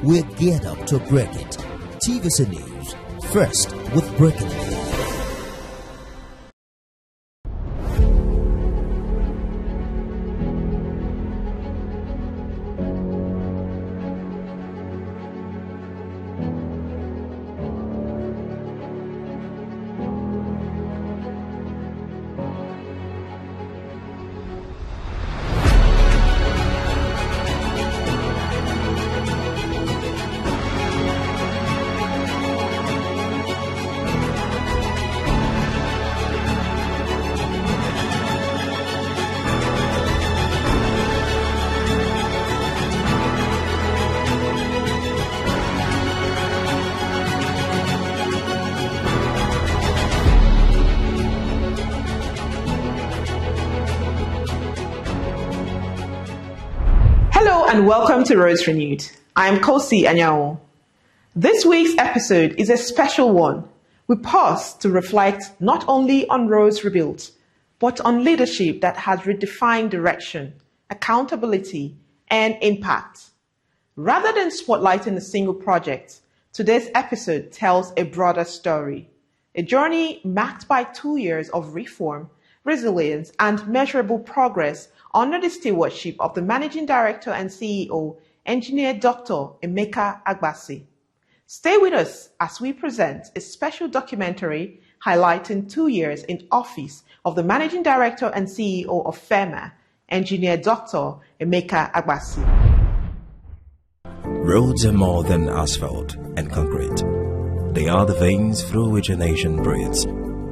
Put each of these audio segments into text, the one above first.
We're geared up to break it. TVC News, first with breaking news. Hello and welcome to Roads Renewed. I'm Kosi Anyao. This week's episode is a special one. We pause to reflect not only on roads rebuilt, but on leadership that has redefined direction, accountability, and impact. Rather than spotlighting a single project, today's episode tells a broader story. A journey marked by 2 years of reform, resilience, and measurable progress under the stewardship of the Managing Director and CEO, Engineer Dr. Emeka Agbasi. Stay with us as we present a special documentary highlighting 2 years in office of the Managing Director and CEO of FEMA, Engineer Dr. Emeka Agbasi. Roads are more than asphalt and concrete. They are the veins through which a nation breathes,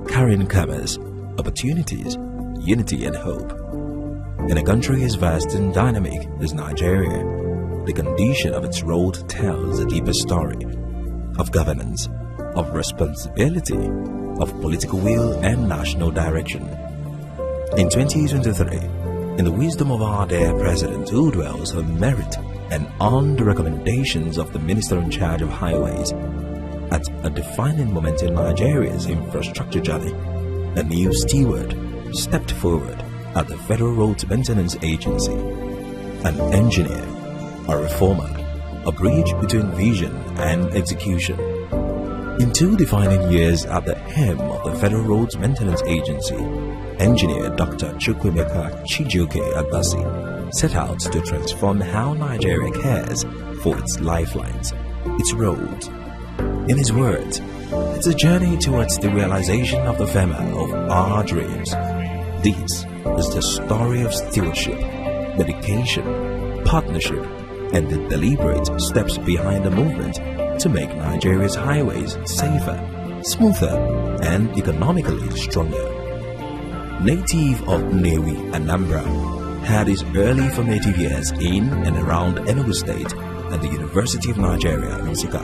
carrying commerce, opportunities, unity and hope. In a country as vast and dynamic as Nigeria, the condition of its road tells a deeper story of governance, of responsibility, of political will and national direction. In 2023, in the wisdom of our dear President who dwells on merit and on the recommendations of the Minister in charge of highways, at a defining moment in Nigeria's infrastructure journey, a new steward stepped forward at the Federal Road Maintenance Agency, an engineer, a reformer, a bridge between vision and execution. In 2 defining years at the helm of the Federal Road Maintenance Agency, Engineer Dr. Chukwuemeka Chijioke Agbasi set out to transform how Nigeria cares for its lifelines, its roads. In his words, it's a journey towards the realization of the FEMA of our dreams. This is the story of stewardship, dedication, partnership, and the deliberate steps behind the movement to make Nigeria's highways safer, smoother, and economically stronger. Native of Nnewi, Anambra, had his early formative years in and around Enugu State at the University of Nigeria, Nsukka.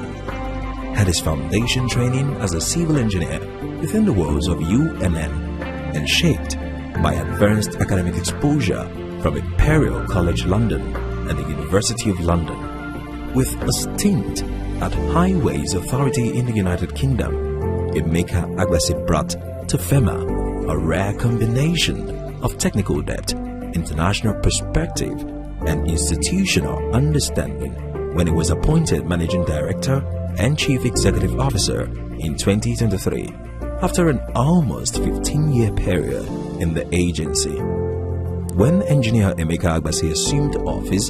Had his foundation training as a civil engineer within the walls of UNN and shaped by advanced academic exposure from Imperial College London and the University of London. With a stint at Highways Authority in the United Kingdom, Emeka Agbasi brought to FEMA a rare combination of technical depth, international perspective, and institutional understanding when he was appointed Managing Director and Chief Executive Officer in 2023, after an almost 15-year period in the agency. When Engineer Emeka Agbasi assumed office,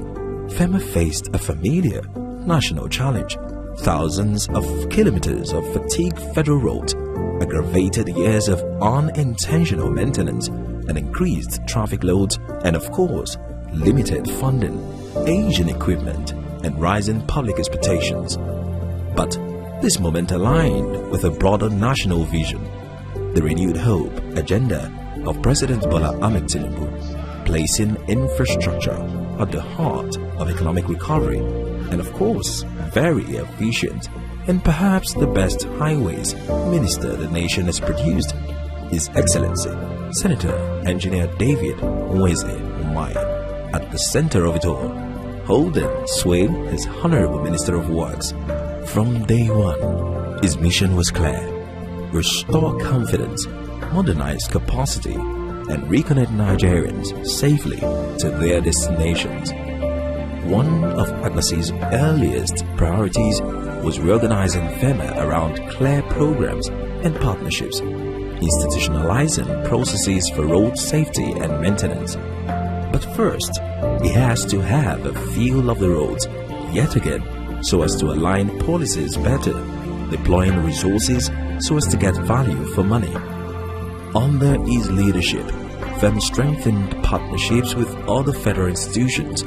FEMA faced a familiar national challenge. Thousands of kilometers of fatigued federal roads, aggravated years of unintentional maintenance, and increased traffic loads, and of course, limited funding, aging equipment, and rising public expectations. But this moment aligned with a broader national vision, the renewed hope agenda of President Bola Ahmed Tinubu, placing infrastructure at the heart of economic recovery, and of course, very efficient and perhaps the best highways minister the nation has produced, His Excellency Senator Engineer David Nweze Umaya, at the center of it all, holding sway as Honorable Minister of Works. From day one, his mission was clear: restore confidence, modernize capacity, and reconnect Nigerians safely to their destinations. one of Agbasi's earliest priorities was reorganizing FEMA around clear programs and partnerships, institutionalizing processes for road safety and maintenance. But first, it has to have a feel of the roads, yet again, so as to align policies better, deploying resources so as to get value for money. Under his leadership, FEMA strengthened partnerships with other federal institutions,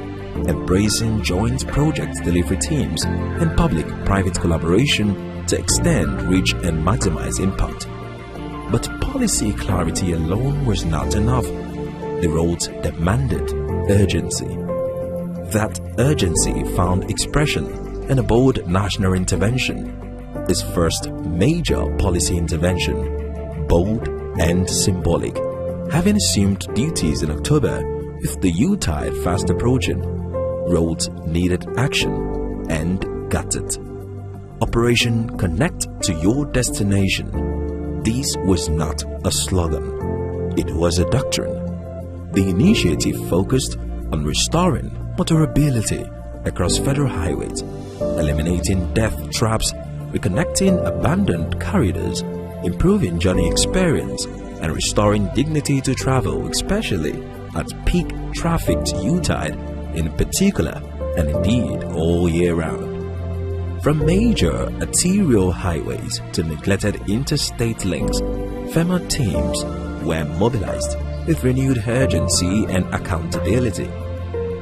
embracing joint project delivery teams and public-private collaboration to extend reach and maximize impact. But policy clarity alone was not enough. The roads demanded urgency. That urgency found expression in a bold national intervention, its first major policy intervention, bold and symbolic. Having assumed duties in October, with the Yuletide fast approaching, roads needed action and got it. Operation Connect to Your Destination. This was not a slogan, it was a doctrine. The initiative focused on restoring motorability across federal highways, eliminating death traps, reconnecting abandoned corridors, improving journey experience, and restoring dignity to travel, especially at peak trafficked Yuletide in particular, and indeed all year round. From major arterial highways to neglected interstate links, FEMA teams were mobilized with renewed urgency and accountability.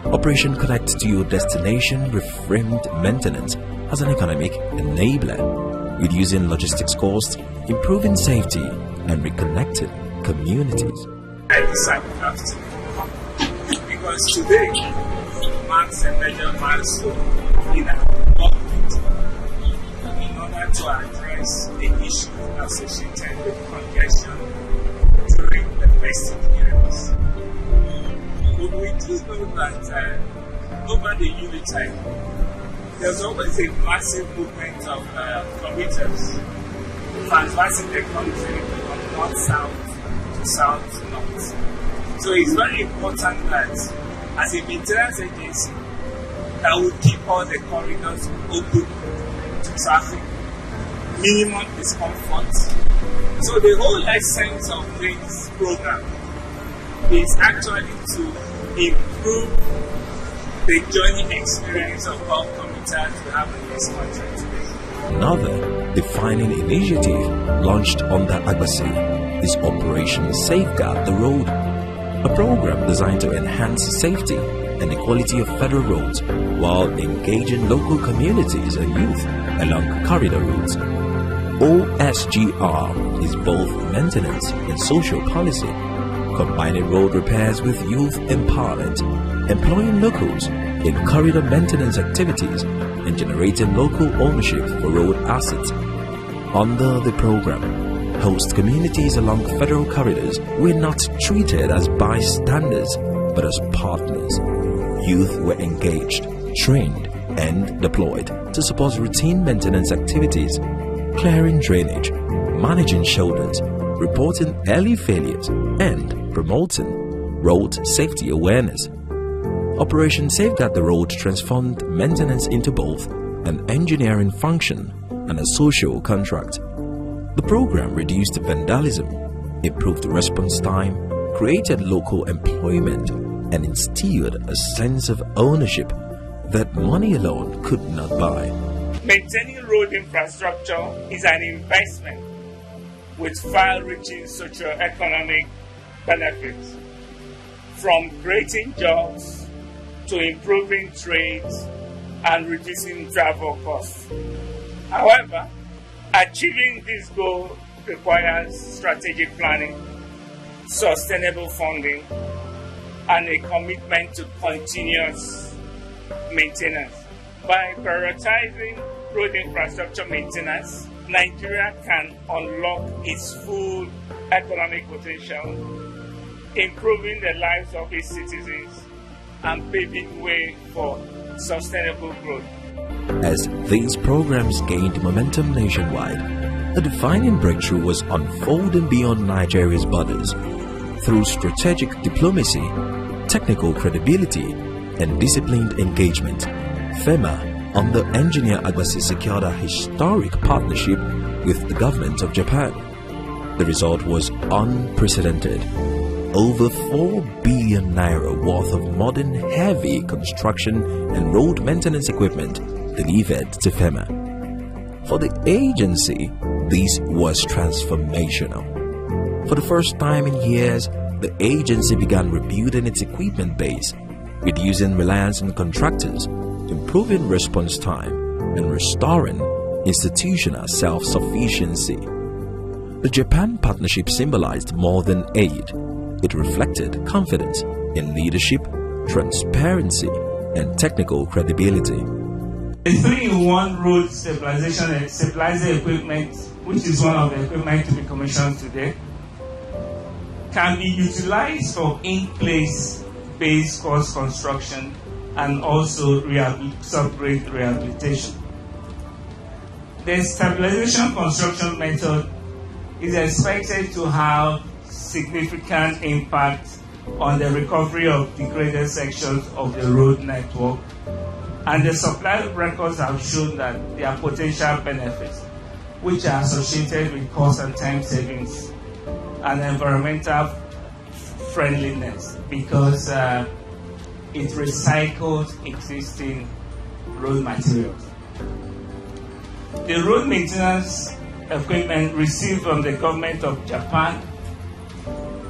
Operation Connect to Your Destination reframed maintenance as an economic enabler, reducing logistics costs, improving safety, and reconnecting communities. I decided to because today marks a major milestone in our government in order to address the issues associated with congestion during the festive periods. But we do know that over the Yuletide, there's always a massive movement of commuters transversing the country from north-south to south-north. So it's very important that as a maintenance agency, that we keep all the corridors open to traffic, minimum discomfort. So the whole essence of this program is actually to improve the journey experience of all commuters we have in this country today. Another defining initiative launched under Agbasi is Operation Safeguard the Road, a program designed to enhance safety and the quality of federal roads while engaging local communities and youth along corridor routes. OSGR is both maintenance and social policy, combining road repairs with youth empowerment, employing locals in corridor maintenance activities, and generating local ownership for road assets. Under the program, host communities along federal corridors were not treated as bystanders, but as partners. Youth were engaged, trained, and deployed to support routine maintenance activities, clearing drainage, managing shoulders, reporting early failures, and promoting road safety awareness. Operation Safeguard the Road transformed maintenance into both an engineering function and a social contract. The program reduced vandalism, improved response time, created local employment, and instilled a sense of ownership that money alone could not buy. Maintaining road infrastructure is an investment with far-reaching socio-economic benefits, from creating jobs to improving trades and reducing travel costs. However, achieving this goal requires strategic planning, sustainable funding, and a commitment to continuous maintenance. By prioritizing road infrastructure maintenance, Nigeria can unlock its full economic potential, improving the lives of its citizens and paving way for sustainable growth. As these programs gained momentum nationwide, a defining breakthrough was unfolding beyond Nigeria's borders. Through strategic diplomacy, technical credibility, and disciplined engagement, FEMA under Engineer Agbasi secured a historic partnership with the government of Japan. The result was unprecedented. Over 4 billion naira worth of modern heavy construction and road maintenance equipment delivered to FEMA. For the agency, this was transformational. For the first time in years, the agency began rebuilding its equipment base, reducing reliance on contractors, improving response time, and restoring institutional self-sufficiency. The Japan partnership symbolized more than aid. It reflected confidence in leadership, transparency, and technical credibility. The 3-in-1 road stabilizer equipment, which is one of the equipment to be commissioned today, can be utilized for in-place base course construction and also subgrade rehabilitation. The stabilization construction method is expected to have significant impact on the recovery of degraded sections of the road network, and the supply records have shown that there are potential benefits which are associated with cost and time savings and environmental friendliness because it recycles existing road materials. The road maintenance equipment received from the government of Japan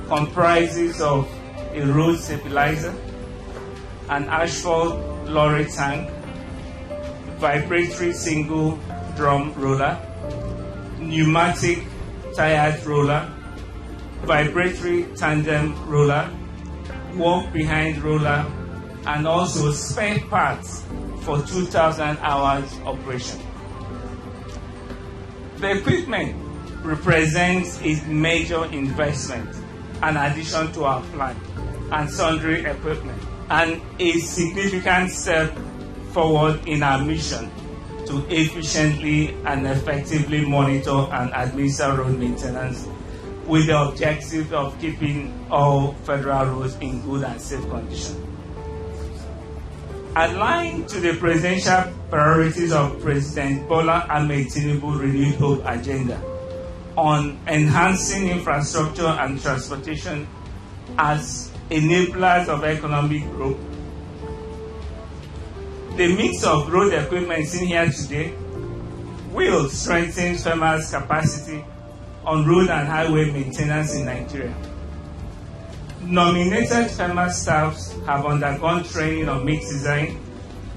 comprises of a road stabilizer, an asphalt lorry tank, vibratory single drum roller, pneumatic tired roller, vibratory tandem roller, walk behind roller, and also spare parts for 2,000 hours operation. The equipment represents a major investment, an addition to our plan and sundry equipment, and a significant step forward in our mission to efficiently and effectively monitor and administer road maintenance with the objective of keeping all federal roads in good and safe condition. Aligned to the presidential priorities of President Bola Ahmed Tinubu's renewed hope agenda on enhancing infrastructure and transportation as enablers of economic growth, the mix of road equipment seen here today will strengthen FEMA's capacity on road and highway maintenance in Nigeria. Nominated FEMA staffs have undergone training on mix design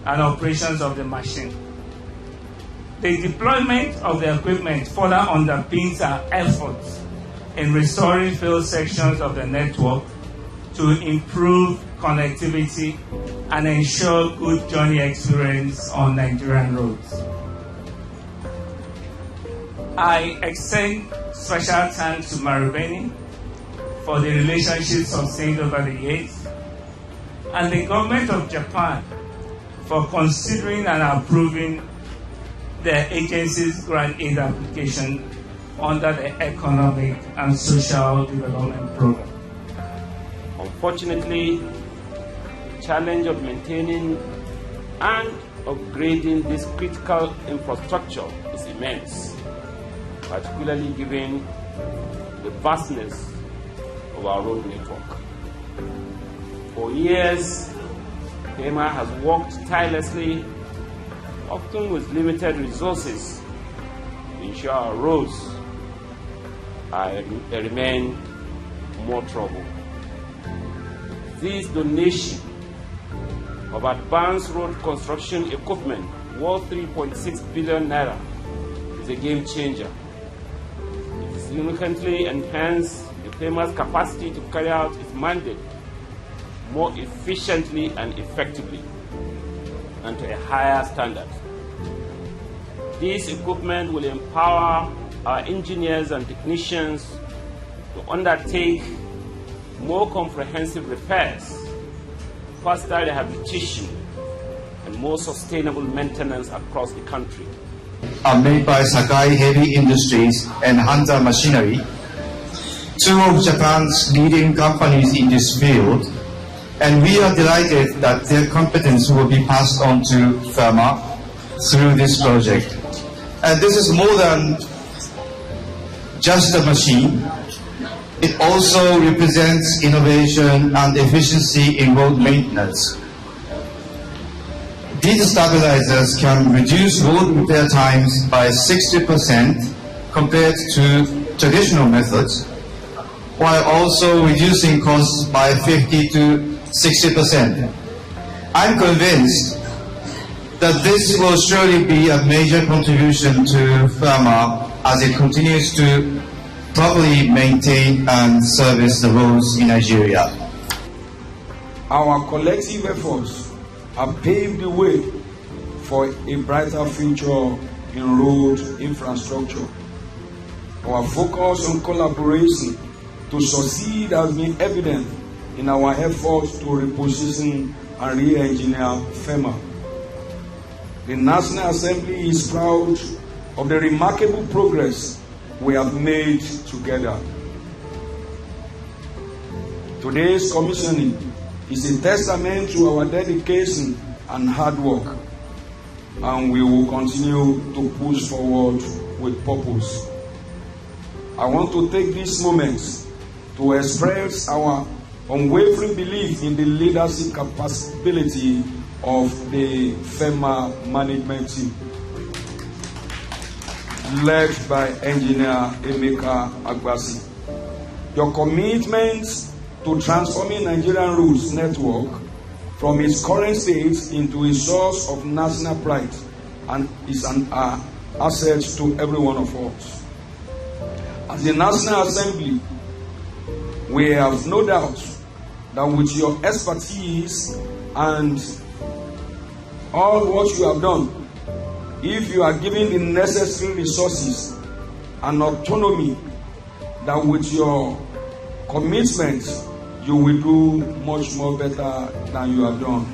and operations of the machine. The deployment of the equipment further underpins our efforts in restoring failed sections of the network to improve connectivity and ensure good journey experience on Nigerian roads. I extend special thanks to Marubeni for the relationship sustained over the years, and the government of Japan for considering and approving the agency's grant aid application under the Economic and Social Development Program. Unfortunately, the challenge of maintaining and upgrading this critical infrastructure is immense, particularly given the vastness of our road network. For years, FEMA has worked tirelessly, often with limited resources, to ensure our roads remain more trouble. This donation of advanced road construction equipment worth 3.6 billion naira is a game changer. It significantly enhances the FEMA's capacity to carry out its mandate more efficiently and effectively and to a higher standard. This equipment will empower our engineers and technicians to undertake more comprehensive repairs, faster rehabilitation, and more sustainable maintenance across the country. Are made by Sakai Heavy Industries and Hansa Machinery, two of Japan's leading companies in this field, and we are delighted that their competence will be passed on to FEMA through this project. And this is more than just a machine. It also represents innovation and efficiency in road maintenance. These stabilizers can reduce road repair times by 60% compared to traditional methods, while also reducing costs by 50 to 60%. I'm convinced that this will surely be a major contribution to FEMA as it continues to properly maintain and service the roads in Nigeria. Our collective efforts have paved the way for a brighter future in road infrastructure. Our focus on collaboration to succeed has been evident in our efforts to reposition and re-engineer FEMA. The National Assembly is proud of the remarkable progress we have made together. Today's commissioning is a testament to our dedication and hard work, and we will continue to push forward with purpose. I want to take this moment to express our unwavering belief in the leadership capability of the FEMA management team, led by Engineer Emeka Agbasi. Your commitment to transforming Nigerian roads network from its current state into a source of national pride and is an asset to every one of us. As the National Assembly, we have no doubt that with your expertise and all what you have done, if you are given the necessary resources and autonomy, that with your commitment, you will do much more better than you have done.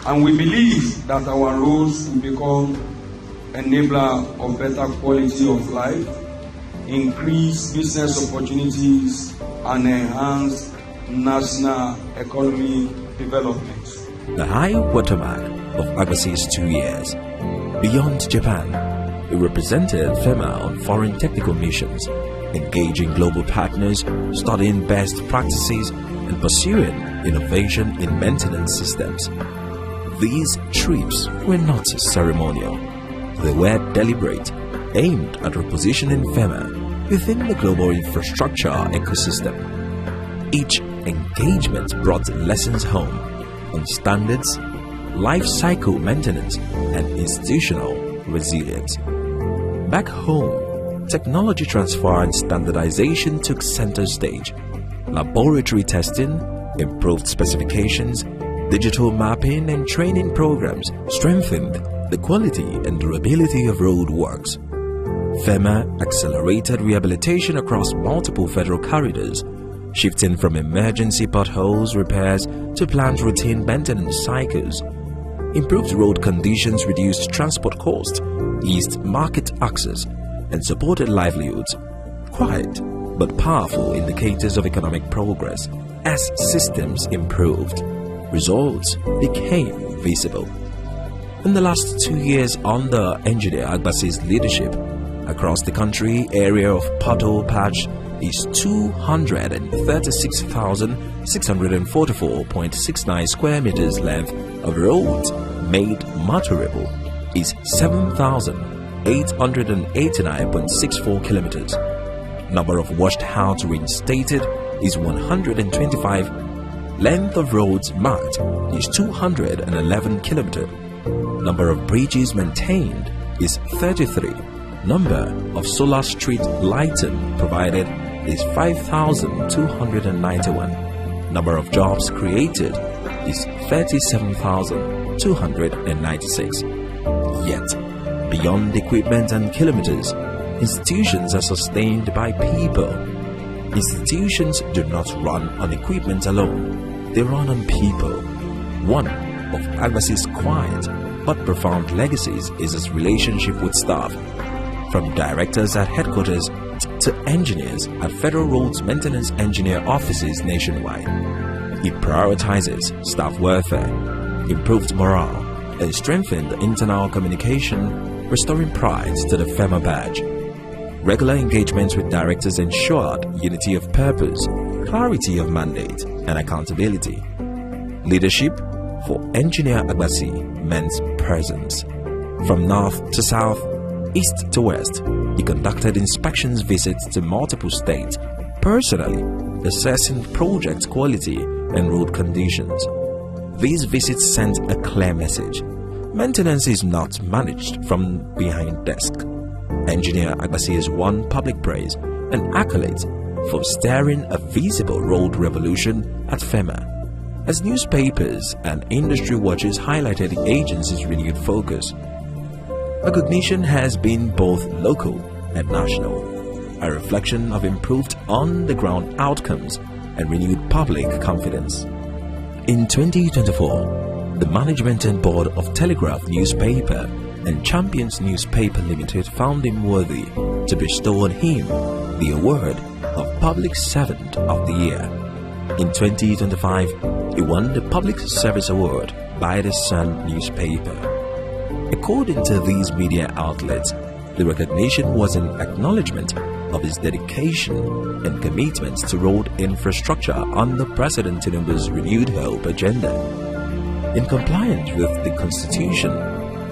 And we believe that our roads will become enabler of better quality of life, increase business opportunities, and enhance national economic development. The high watermark of Agbasi's 2 years. Beyond Japan, he represented FEMA on foreign technical missions, engaging global partners, studying best practices, and pursuing innovation in maintenance systems. These trips were not ceremonial. They were deliberate, aimed at repositioning FEMA within the global infrastructure ecosystem. Each engagement brought lessons home on standards, life cycle maintenance, and institutional resilience. Back home, technology transfer and standardization took center stage. Laboratory testing, improved specifications, digital mapping and training programs strengthened the quality and durability of road works. FEMA accelerated rehabilitation across multiple federal corridors, shifting from emergency potholes repairs to planned routine maintenance cycles. Improved road conditions reduced transport costs, eased market access, and supported livelihoods. Quiet but powerful indicators of economic progress. As systems improved, results became visible. In the last 2 years under Engineer Agbasi's leadership, across the country, area of pothole patch is 236,644.69 square meters. Length of roads made motorable is 7,889.64 kilometers. Number of washed out reinstated is 125. Length of roads marked is 211 kilometers. Number of bridges maintained is 33. Number of solar street lighting provided is 5,291. Number of jobs created is 37,296. Yet, beyond equipment and kilometers, institutions are sustained by people. Institutions do not run on equipment alone, they run on people. One of Agbasi's quiet but profound legacies is his relationship with staff, from directors at headquarters to to engineers at Federal Roads Maintenance Engineer offices nationwide. It prioritizes staff welfare, improved morale, and strengthened internal communication, restoring pride to the FEMA badge. Regular engagements with directors ensured unity of purpose, clarity of mandate, and accountability. Leadership for Engineer Agbasi meant presence. From north to south, east to west, he conducted inspections visits to multiple states, personally assessing project quality and road conditions. These visits sent a clear message. Maintenance is not managed from behind desk. Engineer Agbasi has won public praise and accolades for steering a visible road revolution at FEMA, as newspapers and industry watchers highlighted the agency's renewed focus. Recognition has been both local and national, a reflection of improved on-the-ground outcomes and renewed public confidence. In 2024, the management and board of Telegraph Newspaper and Champions Newspaper Limited found him worthy to bestow on him the award of Public Servant of the Year. In 2025, he won the Public Service Award by the Sun newspaper. According to these media outlets, the recognition was an acknowledgement of his dedication and commitment to road infrastructure under President Tinubu's renewed hope agenda. In compliance with the Constitution,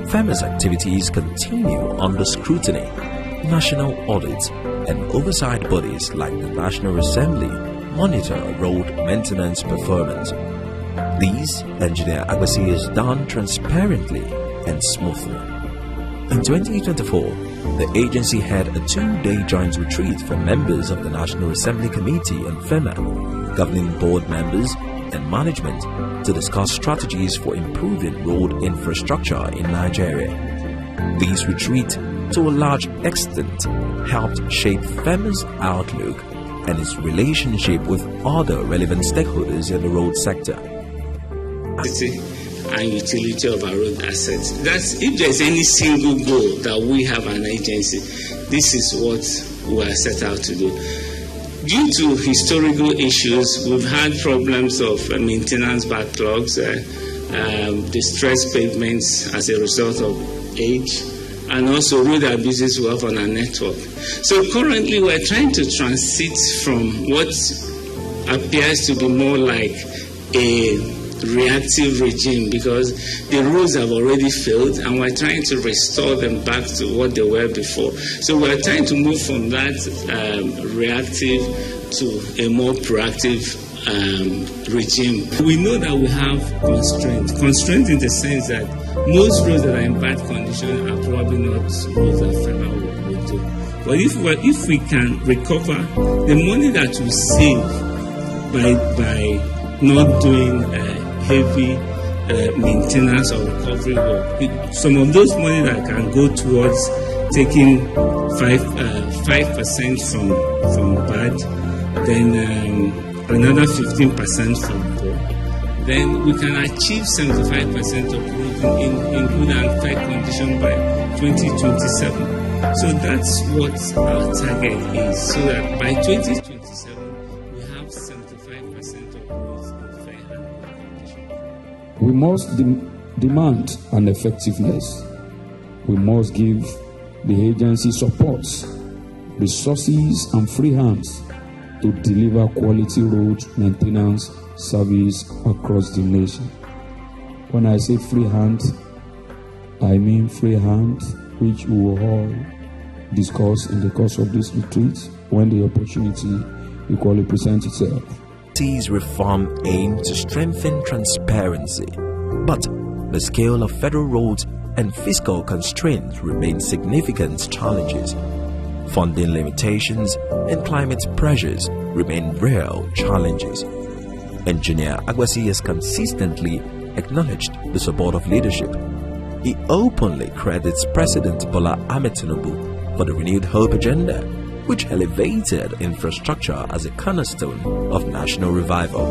FEMA's activities continue under scrutiny. National audits and oversight bodies like the National Assembly monitor road maintenance performance. These, Engineer Agbasi has done transparently and smoothly. In 2024, the agency had a 2-day joint retreat for members of the National Assembly Committee and FEMA, governing board members and management, to discuss strategies for improving road infrastructure in Nigeria. This retreat, to a large extent, helped shape FEMA's outlook and its relationship with other relevant stakeholders in the road sector. And utility of our road assets. That's if there's any single goal that we have an agency, this is what we are set out to do. Due to historical issues, we've had problems of maintenance backlogs, distressed pavements as a result of age, and also road abuses we have on our network. So currently we're trying to transit from what appears to be more like a reactive regime, because the roads have already failed and we're trying to restore them back to what they were before. So we're trying to move from that reactive to a more proactive regime. We know that we have constraint in the sense that most roads that are in bad condition are probably not roads that FEMA will do. But if we can recover the money that we save by not doing heavy maintenance or recovery work, some of those money that can go towards taking 5% from bad, then another 15% from poor, then we can achieve 75% of road in good and fair condition by 2027. So that's what our target is, so that by 2027 we have 75% of roads in fair and good condition. We must demand an effectiveness. We must give the agency support, resources, and free hands to deliver quality road maintenance service across the nation. When I say free hand, I mean free hand, which we will all discuss in the course of this retreat when the opportunity equally presents itself. These reform aim to strengthen transparency, but the scale of federal roads and fiscal constraints remain significant challenges. Funding limitations and climate pressures remain real challenges. Engineer Agbasi has consistently acknowledged the support of leadership. He openly credits President Bola Ahmed Tinubu for the renewed hope agenda, which elevated infrastructure as a cornerstone of national revival.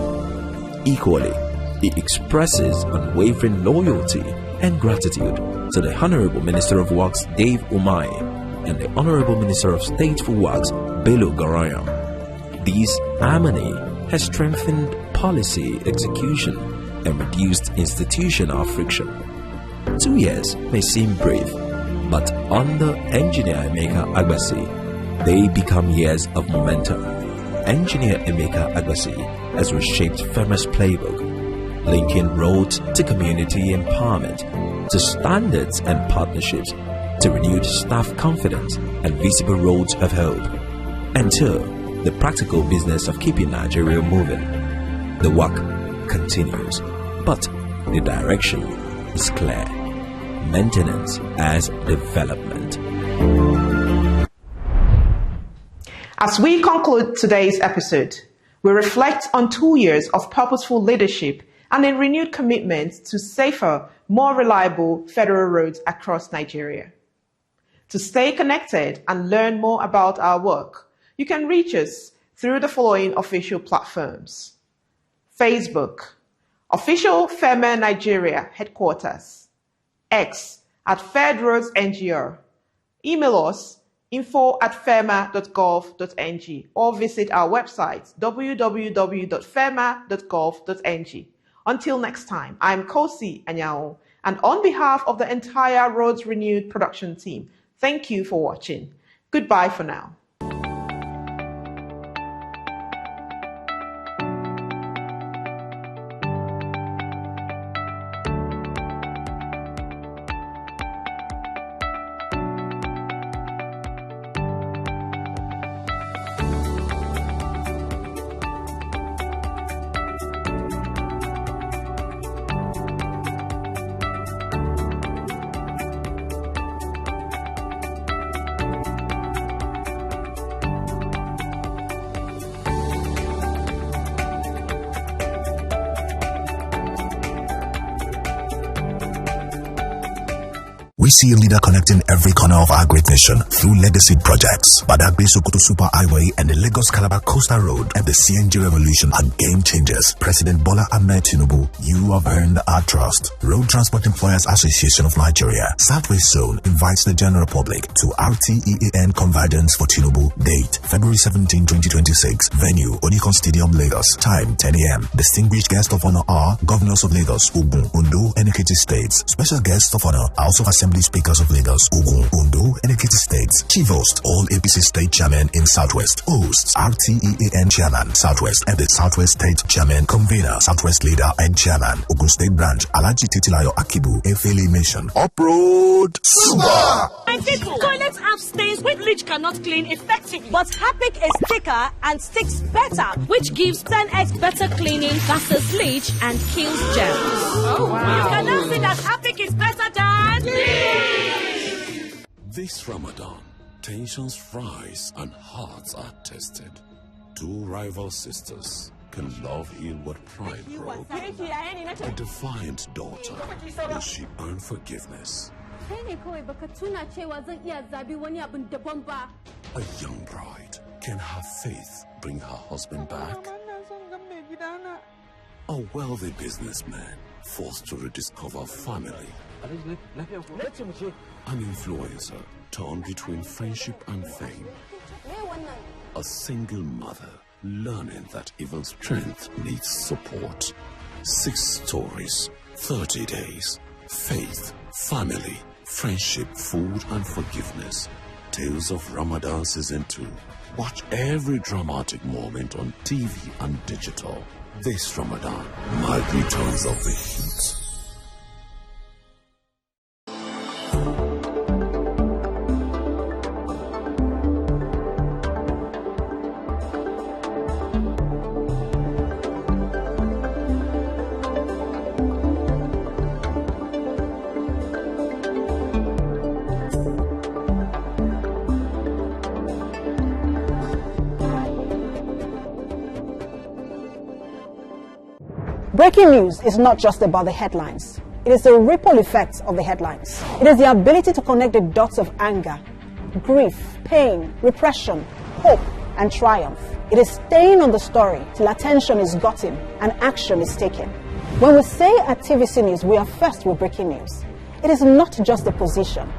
Equally, he expresses unwavering loyalty and gratitude to the Honorable Minister of Works Dave Umahi and the Honorable Minister of State for Works Bello Goroyan. This harmony has strengthened policy execution and reduced institutional friction. 2 years may seem brief, but under Engineer Emeka Agbasi, they become years of momentum. Engineer Emeka Agbasi has reshaped FEMA's playbook, linking roads to community empowerment, to standards and partnerships, to renewed staff confidence and visible roads of hope, and to the practical business of keeping Nigeria moving. The work continues, but the direction is clear. Maintenance as development. As we conclude today's episode, we reflect on 2 years of purposeful leadership and a renewed commitment to safer, more reliable federal roads across Nigeria. To stay connected and learn more about our work, you can reach us through the following official platforms: Facebook, Official FEMA Nigeria Headquarters; X @FedRoadsNGR; email us info@fema.gov.ng or visit our website www.fema.gov.ng. Until next time, I'm Kosi Anyao, and on behalf of the entire Roads Renewed production team, thank you for watching. Goodbye for now. We see a leader connecting every corner of our great nation through legacy projects. Badagry Sokoto Super Highway and the Lagos Calabar Coastal Road and the CNG Revolution are game changers. President Bola Ahmed Tinubu, you have earned our trust. Road Transport Employers Association of Nigeria, Southwest Zone, invites the general public to RTEAN Convergence for Tinubu. Date February 17, 2026. Venue Onikon Stadium, Lagos. Time 10 a.m. Distinguished guests of honor are Governors of Lagos, Ogun, Ondo, and Ekiti States. Special guests of honor, House of Assembly Speakers of Lagos, Ogun, Ondo, and Ekiti States. Chief host, all APC State Chairman in Southwest. Hosts, RTEAN Chairman, Southwest, and the Southwest State Chairman. Convener, Southwest Leader and Chairman, Ogun State Branch, Alaji Titilayo Akibu, Efele Nation. Uproad Super! My people, toilets have stains which bleach cannot clean effectively. But Harpic is thicker and sticks better, which gives 10x better cleaning versus bleach and kills germs. Oh, wow. You can now see that Harpic is better than bleach. This Ramadan, tensions rise and hearts are tested. Two rival sisters can love heal what pride broke. A defiant daughter, will she earn forgiveness? A young bride, can her faith bring her husband back? A wealthy businessman forced to rediscover family. An influencer torn between friendship and fame. A single mother learning that even strength needs support. 6 stories, 30 days. Faith, family, friendship, food, and forgiveness. Tales of Ramadan Season 2. Watch every dramatic moment on TV and digital. This Ramadan, might returns of the heat. Breaking news is not just about the headlines. It is the ripple effects of the headlines. It is the ability to connect the dots of anger, grief, pain, repression, hope, and triumph. It is staying on the story till attention is gotten and action is taken. When we say at TVC News, we are first with breaking news. It is not just a position.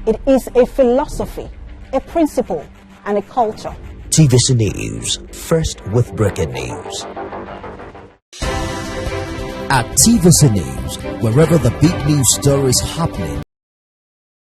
It is a philosophy, a principle, and a culture. TVC News, first with breaking news. At TVC News, wherever the big news story is happening,